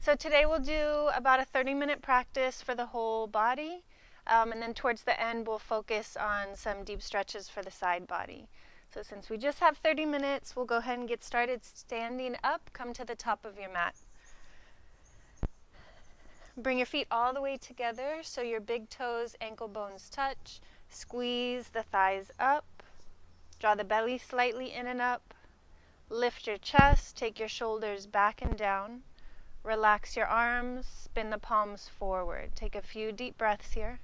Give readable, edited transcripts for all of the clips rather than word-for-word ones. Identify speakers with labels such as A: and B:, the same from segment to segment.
A: So today we'll do about a 30-minute practice for the whole body, and then towards the end we'll focus on some deep stretches for the side body. So since we just have 30 minutes, we'll go ahead and get started standing up. Come to the top of your mat. Bring your feet all the way together so your big toes, ankle bones touch. Squeeze the thighs up. Draw the belly slightly in and up. Lift your chest, take your shoulders back and down. Relax your arms, spin the palms forward. Take a few deep breaths here.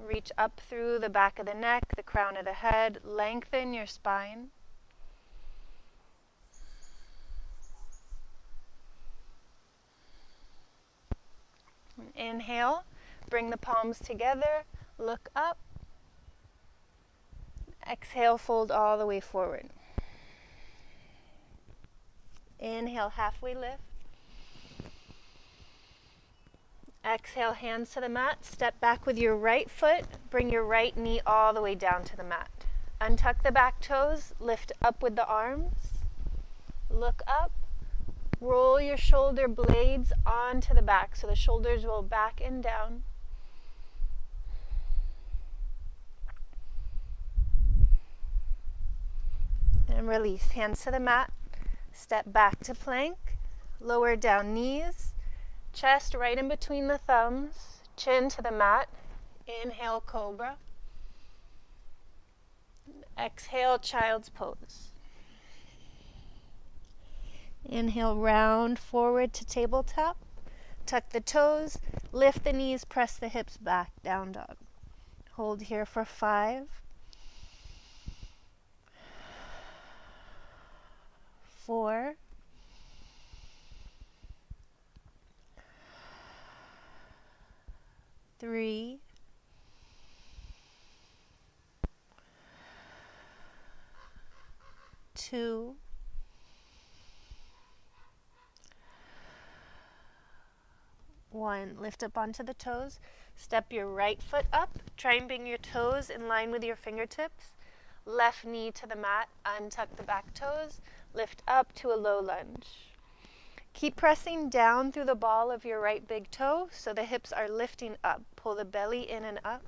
A: Reach up through the back of the neck, the crown of the head. Lengthen your spine. Inhale, bring the palms together, look up. Exhale, fold all the way forward. Inhale, halfway lift. Exhale, hands to the mat. Step back with your right foot. Bring your right knee all the way down to the mat. Untuck the back toes. Lift up with the arms. Look up. Roll your shoulder blades onto the back so the shoulders roll back and down. And release. Hands to the mat. Step back to plank. Lower down knees. Chest right in between the thumbs. Chin to the mat. Inhale, cobra. Exhale, child's pose. Inhale, round forward to tabletop. Tuck the toes. Lift the knees. Press the hips back. Down dog. Hold here for 5. 4. 3. 2. 1. Lift up onto the toes. Step your right foot up. Try and bring your toes in line with your fingertips. Left knee to the mat. Untuck the back toes. Lift up to a low lunge. Keep pressing down through the ball of your right big toe so the hips are lifting up. Pull the belly in and up.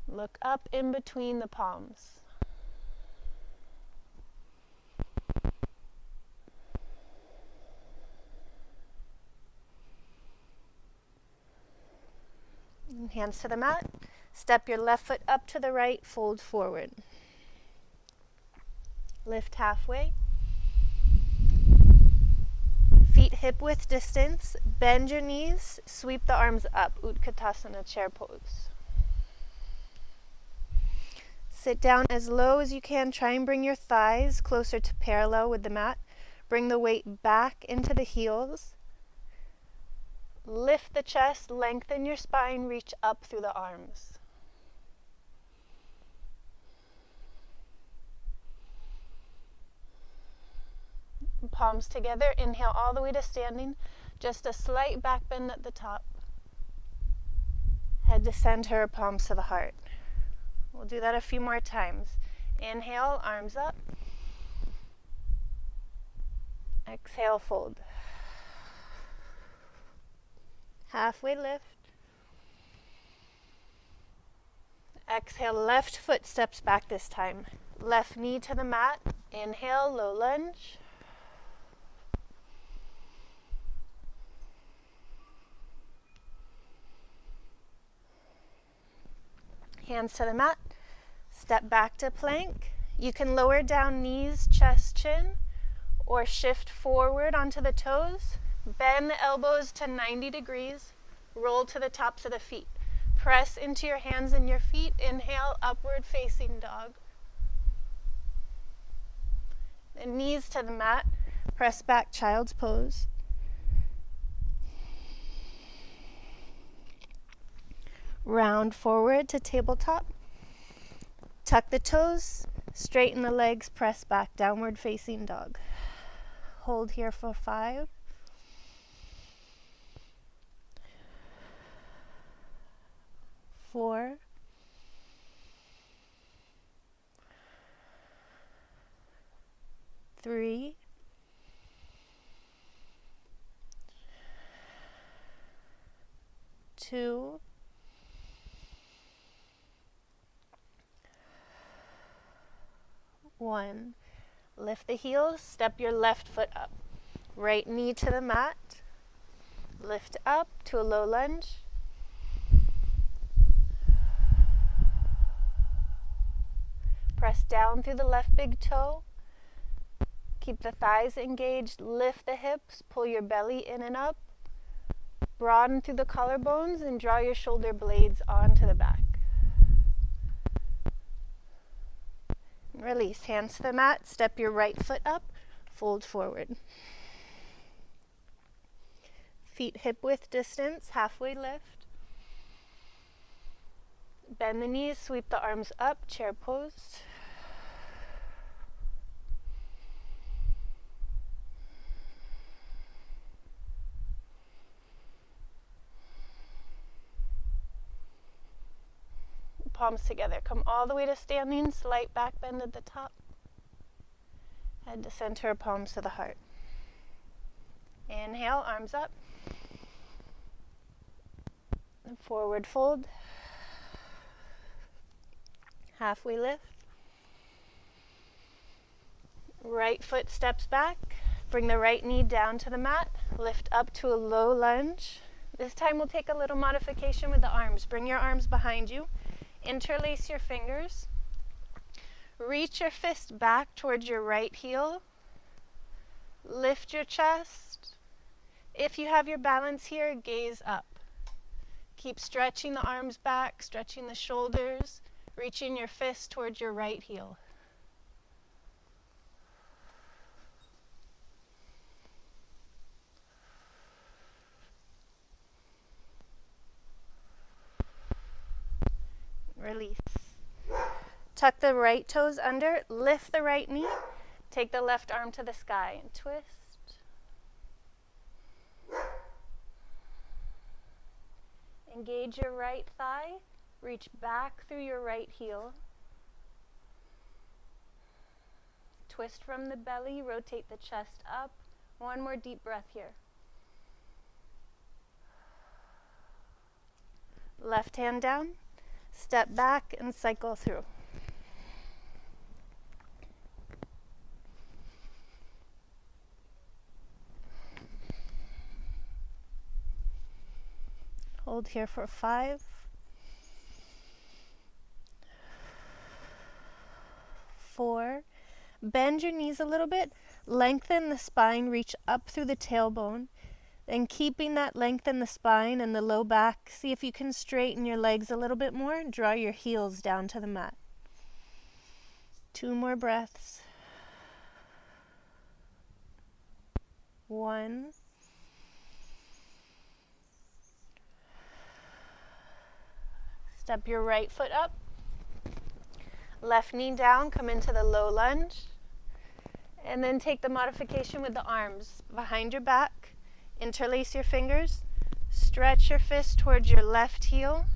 A: Look up in between the palms. Hands to the mat. Step your left foot up to the right, fold forward. Lift halfway. Feet hip width distance. Bend your knees. Sweep the arms up. Utkatasana, chair pose. Sit down as low as you can. Try and bring your thighs closer to parallel with the mat. Bring the weight back into the heels. Lift the chest, lengthen your spine, reach up through the arms. Palms together, inhale all the way to standing. Just a slight back bend at the top. Head to center, palms to the heart. We'll do that a few more times. Inhale, arms up. Exhale, fold. Halfway lift. Exhale, left foot steps back this time. Left knee to the mat. Inhale, low lunge. Hands to the mat. Step back to plank. You can lower down knees, chest, chin, or shift forward onto the toes. Bend the elbows to 90 degrees. Roll to the tops of the feet. Press into your hands and your feet. Inhale, upward facing dog. And knees to the mat. Press back, child's pose. Round forward to tabletop. Tuck the toes. Straighten the legs. Press back, downward facing dog. Hold here for 5. 4. 3. 3, 2, 1. Lift the heels, step your left foot up. Right knee to the mat. Lift up to a low lunge. Press down through the left big toe. Keep the thighs engaged, lift the hips, pull your belly in and up. Broaden through the collarbones and draw your shoulder blades onto the back. Release, hands to the mat, step your right foot up, fold forward. Feet hip width distance, halfway lift. Bend the knees, sweep the arms up, chair pose. Palms together. Come all the way to standing, slight back bend at the top. Head to center, palms to the heart. Inhale, arms up. And forward fold. Halfway lift. Right foot steps back. Bring the right knee down to the mat. Lift up to a low lunge. This time we'll take a little modification with the arms. Bring your arms behind you. Interlace your fingers. Reach your fist back towards your right heel. Lift your chest. If you have your balance here, gaze up. Keep stretching the arms back, stretching the shoulders, reaching your fist towards your right heel. Release. Tuck the right toes under, lift the right knee, take the left arm to the sky and twist. Engage your right thigh, reach back through your right heel. Twist from the belly, rotate the chest up. One more deep breath here. Left hand down, step back and cycle through. Hold here for 5, 4. Bend your knees a little bit, lengthen the spine, reach up through the tailbone. Then keeping that length in the spine and the low back, see if you can straighten your legs a little bit more. Draw your heels down to the mat. 2 more breaths. 1. Step your right foot up. Left knee down, come into the low lunge. And then take the modification with the arms behind your back. Interlace your fingers. Stretch your fist towards your left heel.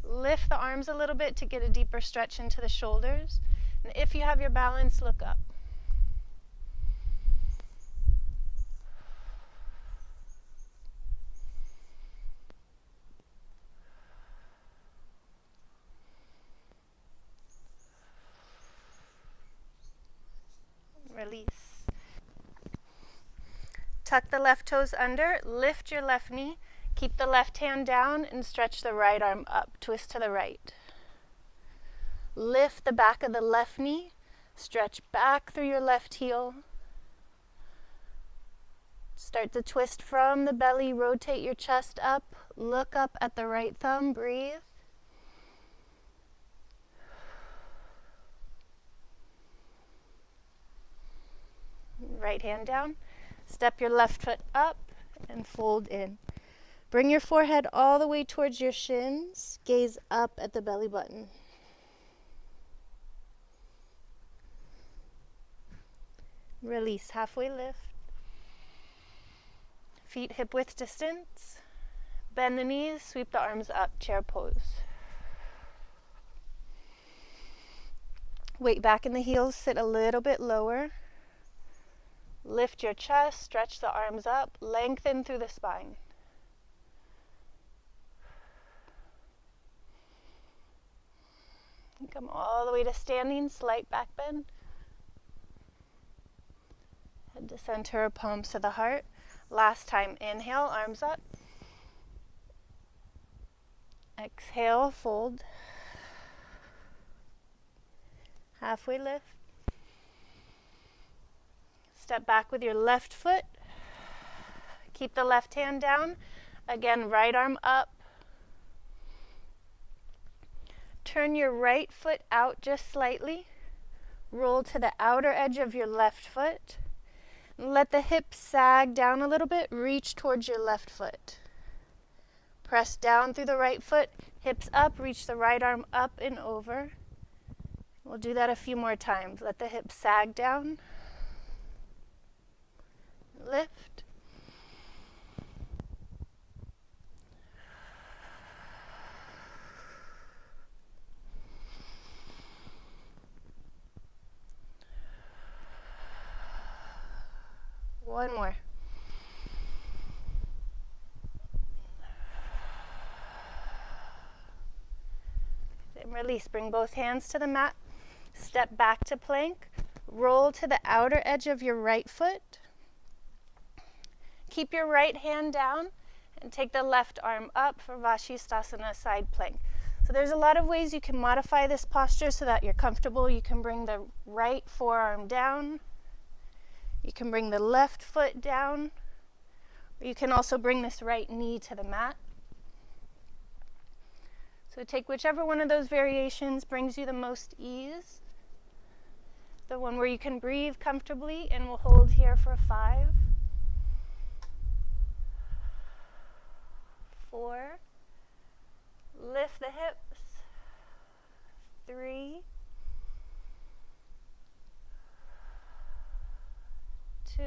A: Lift the arms a little bit to get a deeper stretch into the shoulders. And if you have your balance, look up. Release. Tuck the left toes under, lift your left knee, keep the left hand down and stretch the right arm up, twist to the right. Lift the back of the left knee, stretch back through your left heel. Start to twist from the belly, rotate your chest up, look up at the right thumb, breathe. Right hand down. Step your left foot up and fold in. Bring your forehead all the way towards your shins. Gaze up at the belly button. Release, halfway lift. Feet hip width distance. Bend the knees, sweep the arms up, chair pose. Weight back in the heels, sit a little bit lower. Lift your chest, stretch the arms up, lengthen through the spine. And come all the way to standing, slight back bend. Head to center, palms to the heart. Last time, inhale, arms up. Exhale, fold. Halfway lift. Step back with your left foot. Keep the left hand down. Again, right arm up. Turn your right foot out just slightly. Roll to the outer edge of your left foot. Let the hips sag down a little bit. Reach towards your left foot. Press down through the right foot. Hips up. Reach the right arm up and over. We'll do that a few more times. Let the hips sag down. Lift. One more. Then release. Bring both hands to the mat. Step back to plank. Roll to the outer edge of your right foot. Keep your right hand down and take the left arm up for Vashisthasana side plank. So there's a lot of ways you can modify this posture so that you're comfortable. You can bring the right forearm down. You can bring the left foot down. You can also bring this right knee to the mat. So take whichever one of those variations brings you the most ease. The one where you can breathe comfortably, and we'll hold here for 5, 4, lift the hips, 3, 2,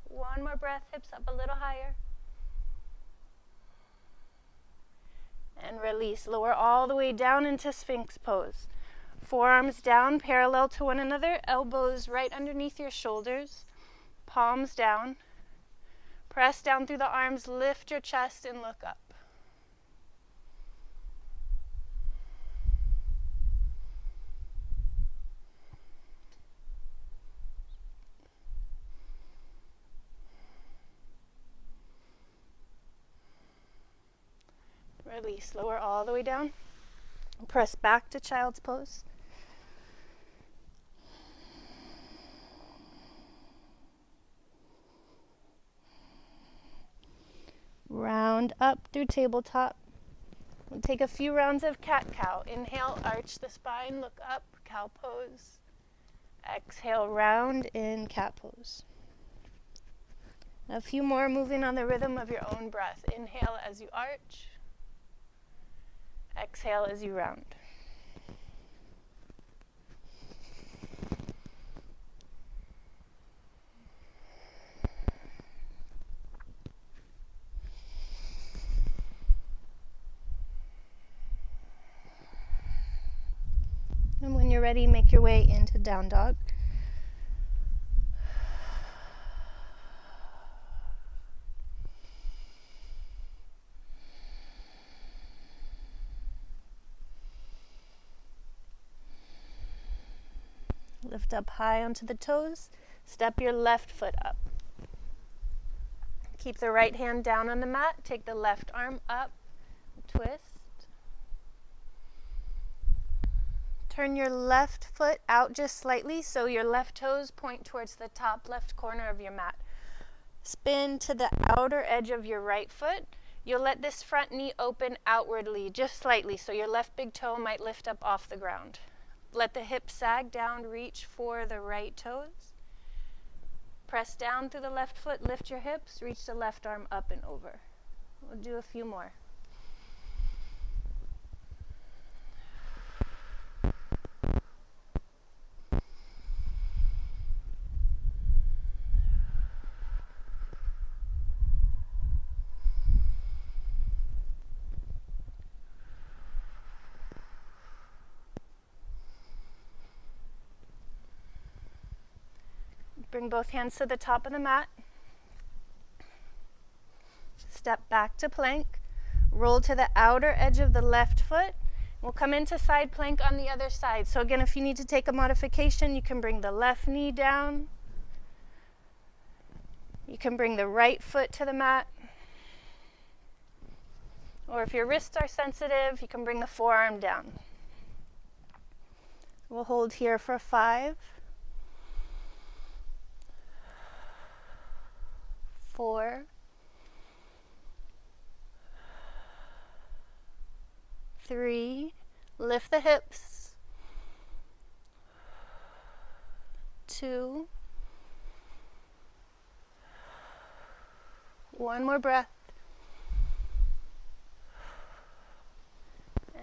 A: 1 more breath, hips up a little higher. And release. Lower all the way down into Sphinx pose. Forearms down, parallel to one another, elbows right underneath your shoulders, palms down. Press down through the arms, lift your chest and look up. Release. Lower all the way down. Press back to child's pose. Round up through tabletop. We'll take a few rounds of cat-cow. Inhale, arch the spine, look up, cow pose. Exhale, round in cat pose. A few more, moving on the rhythm of your own breath. Inhale as you arch. Exhale as you round. And when you're ready, make your way into down dog. Lift up high onto the toes. Step your left foot up. Keep the right hand down on the mat. Take the left arm up. Twist. Turn your left foot out just slightly so your left toes point towards the top left corner of your mat. Spin to the outer edge of your right foot. You'll let this front knee open outwardly just slightly so your left big toe might lift up off the ground. Let the hips sag down, reach for the right toes. Press down through the left foot, lift your hips, reach the left arm up and over. We'll do a few more. Bring both hands to the top of the mat. Step back to plank. Roll to the outer edge of the left foot. We'll come into side plank on the other side. So again, if you need to take a modification, you can bring the left knee down. You can bring the right foot to the mat. Or if your wrists are sensitive, you can bring the forearm down. We'll hold here for 5, 4, 3, lift the hips, 2, 1 more breath,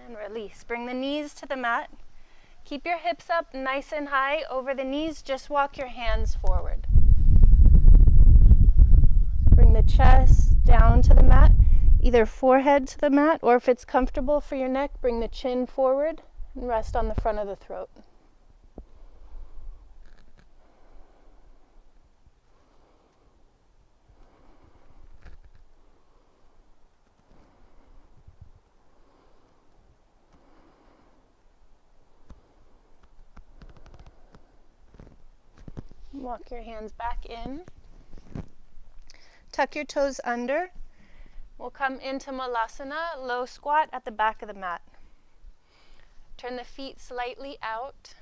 A: and release. Bring the knees to the mat. Keep your hips up nice and high over the knees. Just walk your hands forward. Bring the chest down to the mat, either forehead to the mat, or if it's comfortable for your neck, bring the chin forward and rest on the front of the throat. Walk your hands back in. Tuck your toes under. We'll come into Malasana, low squat at the back of the mat. Turn the feet slightly out.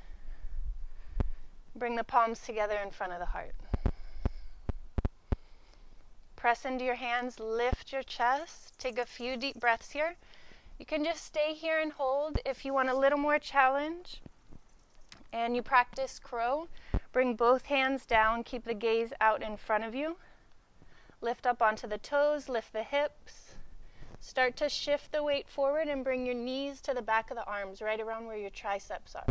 A: Bring the palms together in front of the heart. Press into your hands, lift your chest. Take a few deep breaths here. You can just stay here and hold. If you want a little more challenge and you practice crow, bring both hands down, keep the gaze out in front of you. Lift up onto the toes, lift the hips. Start to shift the weight forward and bring your knees to the back of the arms, right around where your triceps are.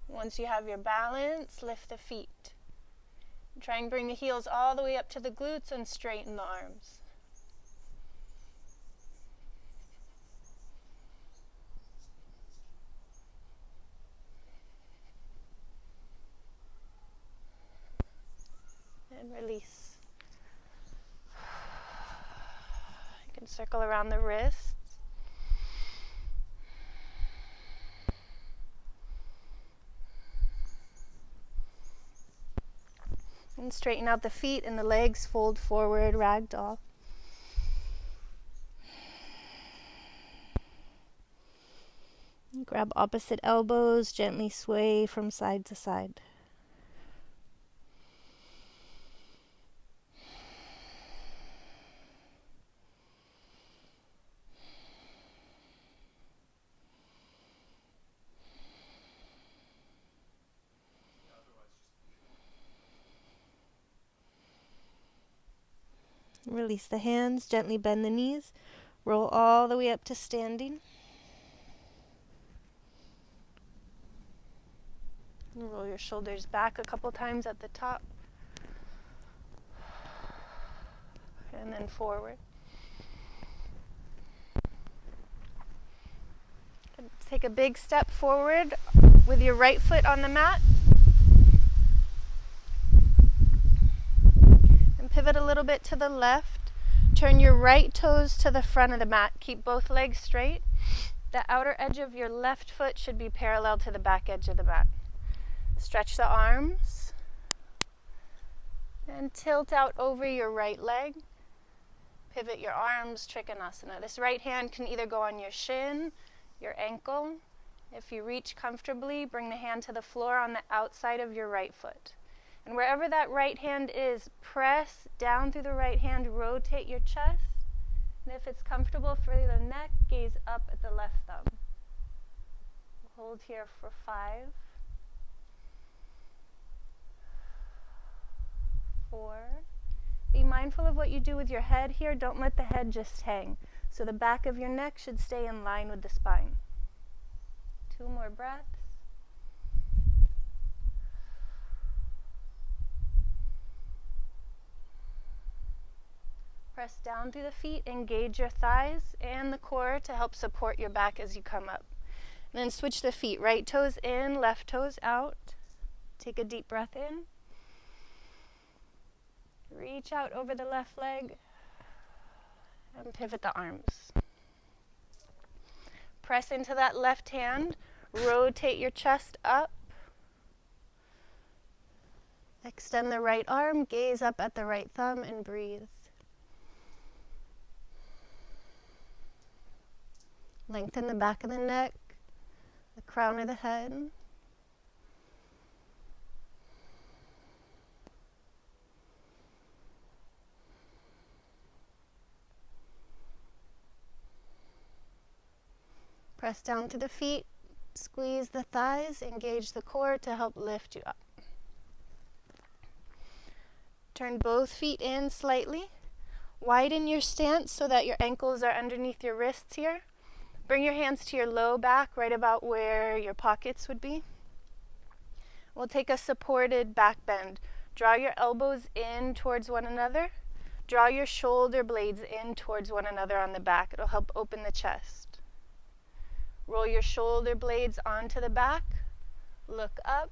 A: Once you have your balance, lift the feet. Try and bring the heels all the way up to the glutes and straighten the arms. And release. You can circle around the wrists. And straighten out the feet and the legs, fold forward, ragdoll. Grab opposite elbows, gently sway from side to side. Release the hands, gently bend the knees, roll all the way up to standing. And roll your shoulders back a couple times at the top. And then forward. Take a big step forward with your right foot on the mat. Pivot a little bit to the left. Turn your right toes to the front of the mat. Keep both legs straight. The outer edge of your left foot should be parallel to the back edge of the mat. Stretch the arms. And tilt out over your right leg. Pivot your arms, Trikonasana. This right hand can either go on your shin, your ankle. If you reach comfortably, bring the hand to the floor on the outside of your right foot. And wherever that right hand is, press down through the right hand, rotate your chest. And if it's comfortable for the neck, gaze up at the left thumb. Hold here for 5, 4. Be mindful of what you do with your head here. Don't let the head just hang. So the back of your neck should stay in line with the spine. 2 more breaths. Press down through the feet, engage your thighs and the core to help support your back as you come up. And then switch the feet, right toes in, left toes out. Take a deep breath in. Reach out over the left leg and pivot the arms. Press into that left hand. Rotate your chest up. Extend the right arm, gaze up at the right thumb, and breathe. Lengthen the back of the neck, the crown of the head. Press down to the feet, squeeze the thighs, engage the core to help lift you up. Turn both feet in slightly. Widen your stance so that your ankles are underneath your wrists here. Bring your hands to your low back, right about where your pockets would be. We'll take a supported back bend. Draw your elbows in towards one another. Draw your shoulder blades in towards one another on the back. It'll help open the chest. Roll your shoulder blades onto the back. Look up.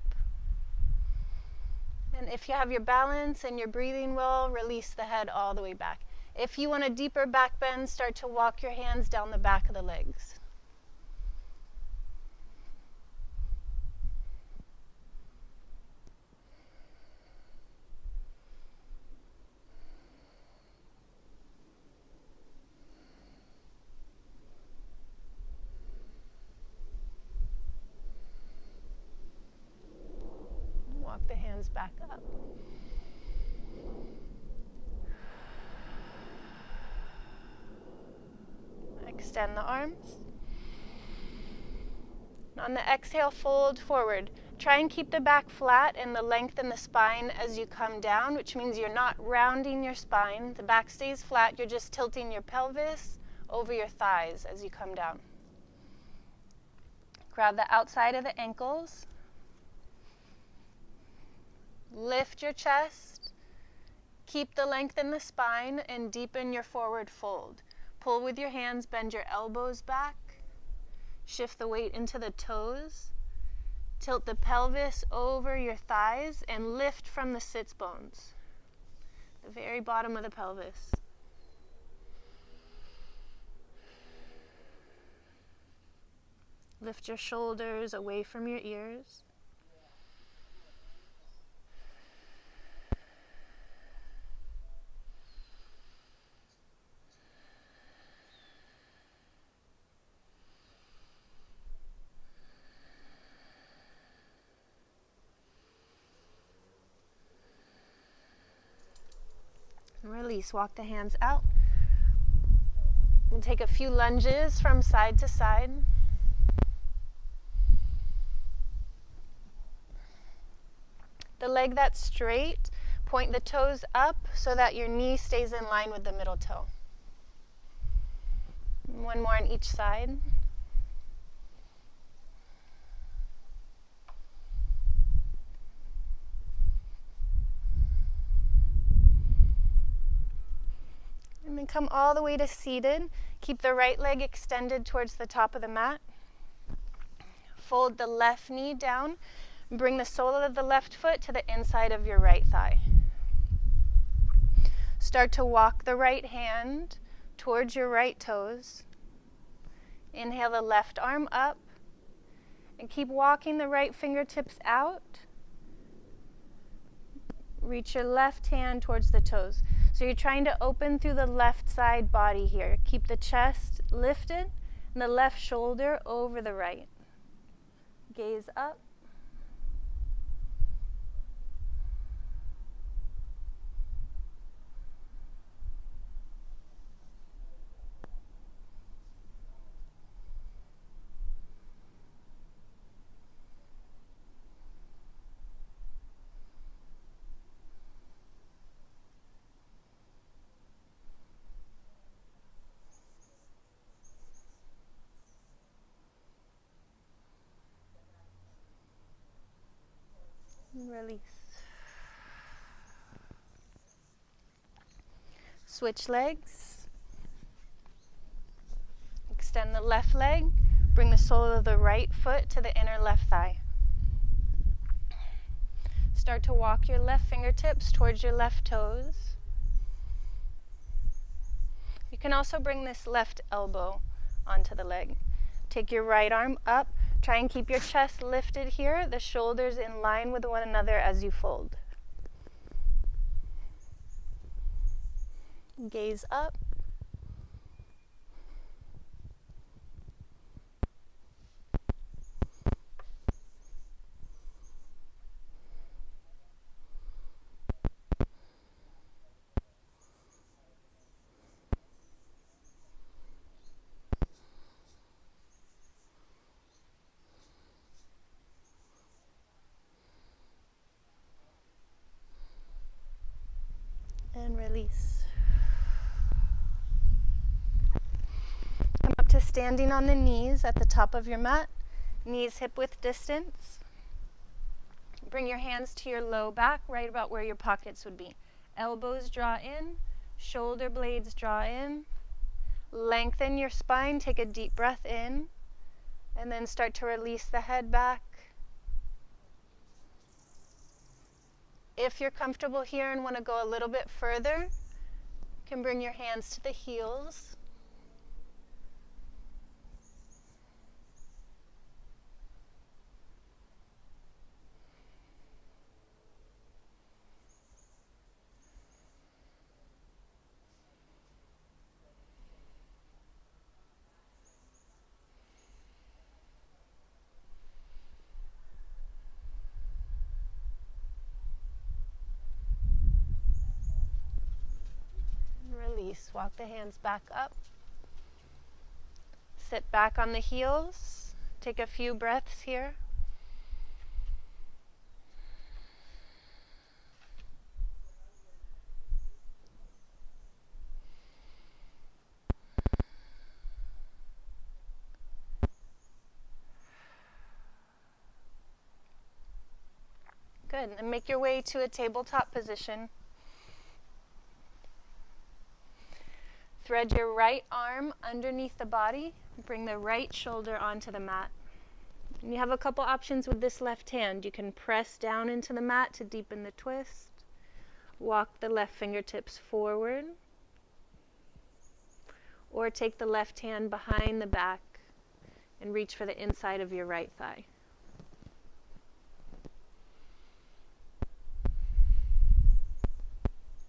A: And if you have your balance and you're breathing well, release the head all the way back. If you want a deeper back bend, start to walk your hands down the back of the legs. Walk the hands back up. Extend the arms. On the exhale, fold forward. Try and keep the back flat and lengthen the spine as you come down, which means you're not rounding your spine. The back stays flat. You're just tilting your pelvis over your thighs as you come down. Grab the outside of the ankles. Lift your chest. Keep the length in the spine and deepen your forward fold. Pull with your hands, bend your elbows back. Shift the weight into the toes. Tilt the pelvis over your thighs and lift from the sits bones, the very bottom of the pelvis. Lift your shoulders away from your ears. Release, walk the hands out. We'll take a few lunges from side to side. The leg that's straight, point the toes up so that your knee stays in line with the middle toe. One more on each side. And then come all the way to seated. Keep the right leg extended towards the top of the mat. Fold the left knee down. Bring the sole of the left foot to the inside of your right thigh. Start to walk the right hand towards your right toes. Inhale the left arm up. And keep walking the right fingertips out. Reach your left hand towards the toes. So you're trying to open through the left side body here. Keep the chest lifted and the left shoulder over the right. Gaze up. Release. Switch legs. Extend the left leg. Bring the sole of the right foot to the inner left thigh. Start to walk your left fingertips towards your left toes. You can also bring this left elbow onto the leg. Take your right arm up. Try and keep your chest lifted here, the shoulders in line with one another as you fold. Gaze up. And release. Come up to standing on the knees at the top of your mat. Knees hip-width distance. Bring your hands to your low back, right about where your pockets would be. Elbows draw in, shoulder blades draw in. Lengthen your spine, take a deep breath in, and then start to release the head back. If you're comfortable here and want to go a little bit further, you can bring your hands to the heels. Release. Walk the hands back up. Sit back on the heels. Take a few breaths here. Good. And make your way to a tabletop position. Thread your right arm underneath the body. Bring the right shoulder onto the mat. And you have a couple options with this left hand. You can press down into the mat to deepen the twist. Walk the left fingertips forward. Or take the left hand behind the back and reach for the inside of your right thigh.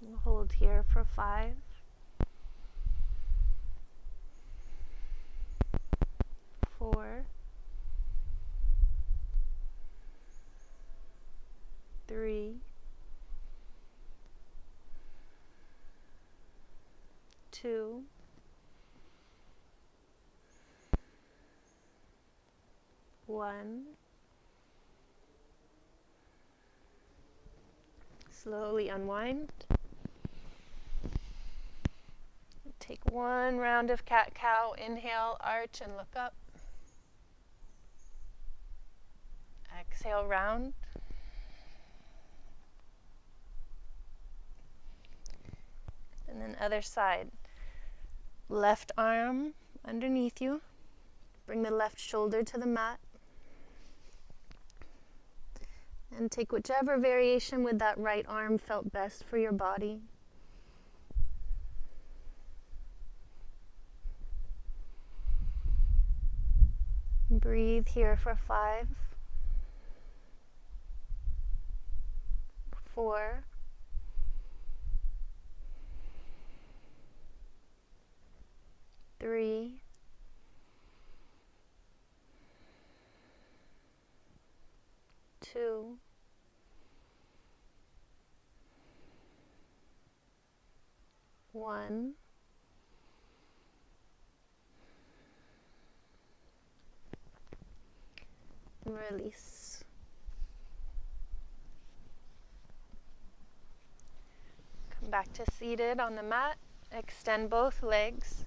A: We'll hold here for 5. 4, 3, 2, 1. Slowly unwind. Take one round of cat-cow. Inhale, arch, and look up. Exhale, round. And then other side. Left arm underneath you. Bring the left shoulder to the mat. And take whichever variation with that right arm felt best for your body. Breathe here for 5, 4, 3, 2, 1. Release. Come back to seated on the mat. Extend both legs.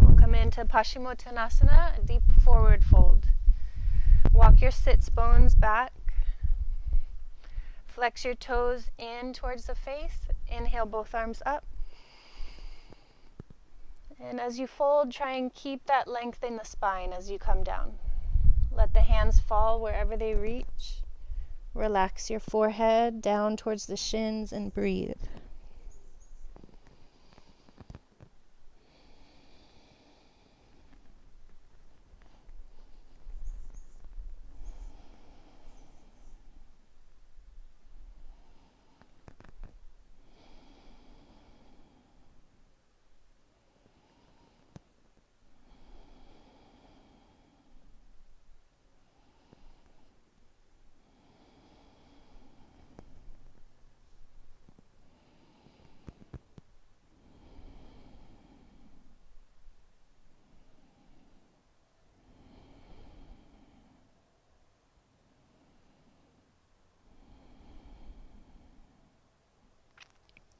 A: We'll come into Paschimottanasana, a deep forward fold. Walk your sits bones back. Flex your toes in towards the face. Inhale, both arms up. And as you fold, try and keep that length in the spine as you come down. Let the hands fall wherever they reach. Relax your forehead down towards the shins and breathe.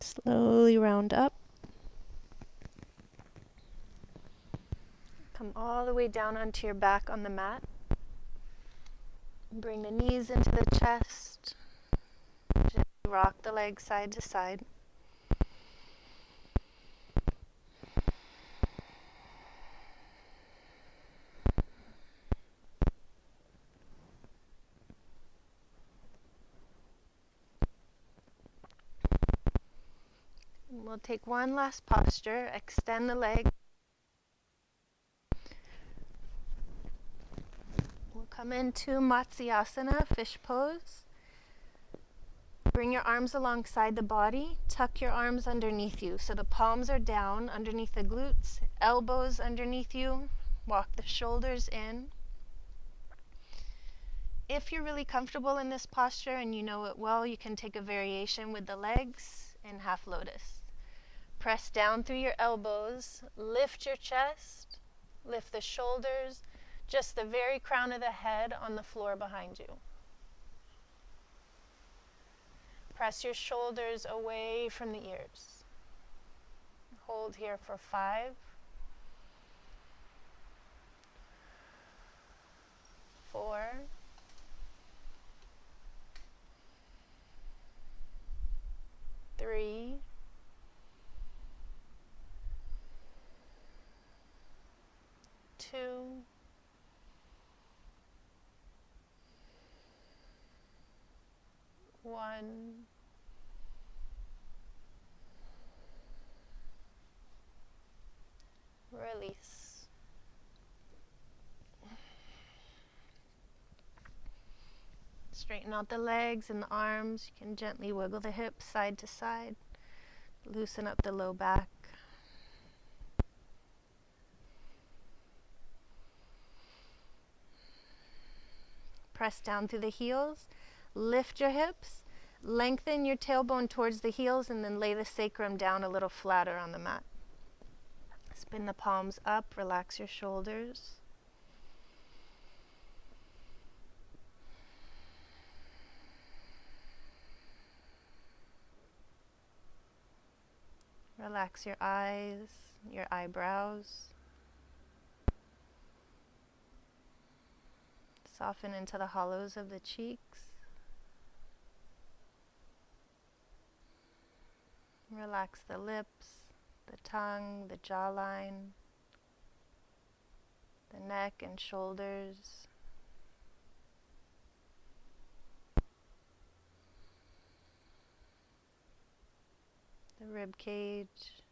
A: Slowly round up. Come all the way down onto your back on the mat. Bring the knees into the chest. Gently rock the legs side to side. We'll take one last posture. Extend the leg. We'll come into Matsyasana, fish pose. Bring your arms alongside the body. Tuck your arms underneath you. So the palms are down underneath the glutes, elbows underneath you. Walk the shoulders in. If you're really comfortable in this posture and you know it well, you can take a variation with the legs in half lotus. Press down through your elbows, lift your chest, lift the shoulders, just the very crown of the head on the floor behind you. Press your shoulders away from the ears. Hold here for 5, 4, 3, 2, 1. Release. Straighten out the legs and the arms. You can gently wiggle the hips side to side. Loosen up the low back. Press down through the heels. Lift your hips. Lengthen your tailbone towards the heels and then lay the sacrum down a little flatter on the mat. Spin the palms up. Relax your shoulders. Relax your eyes, your eyebrows. Soften into the hollows of the cheeks. Relax the lips, the tongue, the jawline, the neck and shoulders. The rib cage.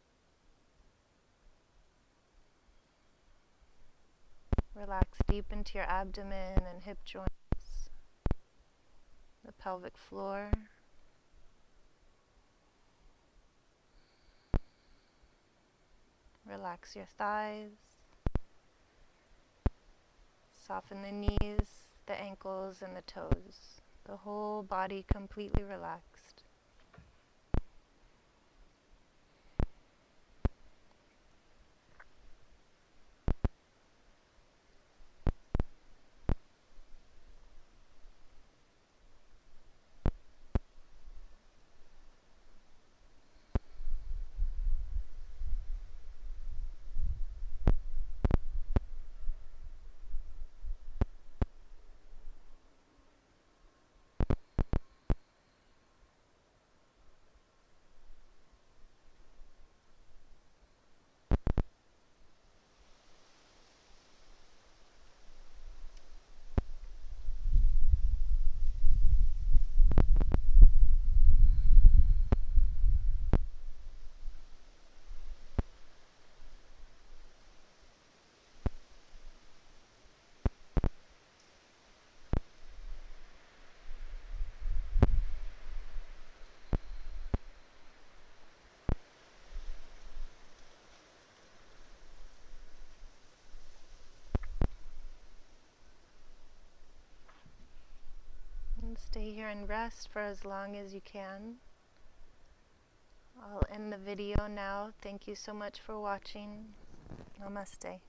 A: Relax deep into your abdomen and hip joints, the pelvic floor. Relax your thighs. Soften the knees, the ankles, and the toes. The whole body completely relaxed. Stay here and rest for as long as you can. I'll end the video now. Thank you so much for watching. Namaste.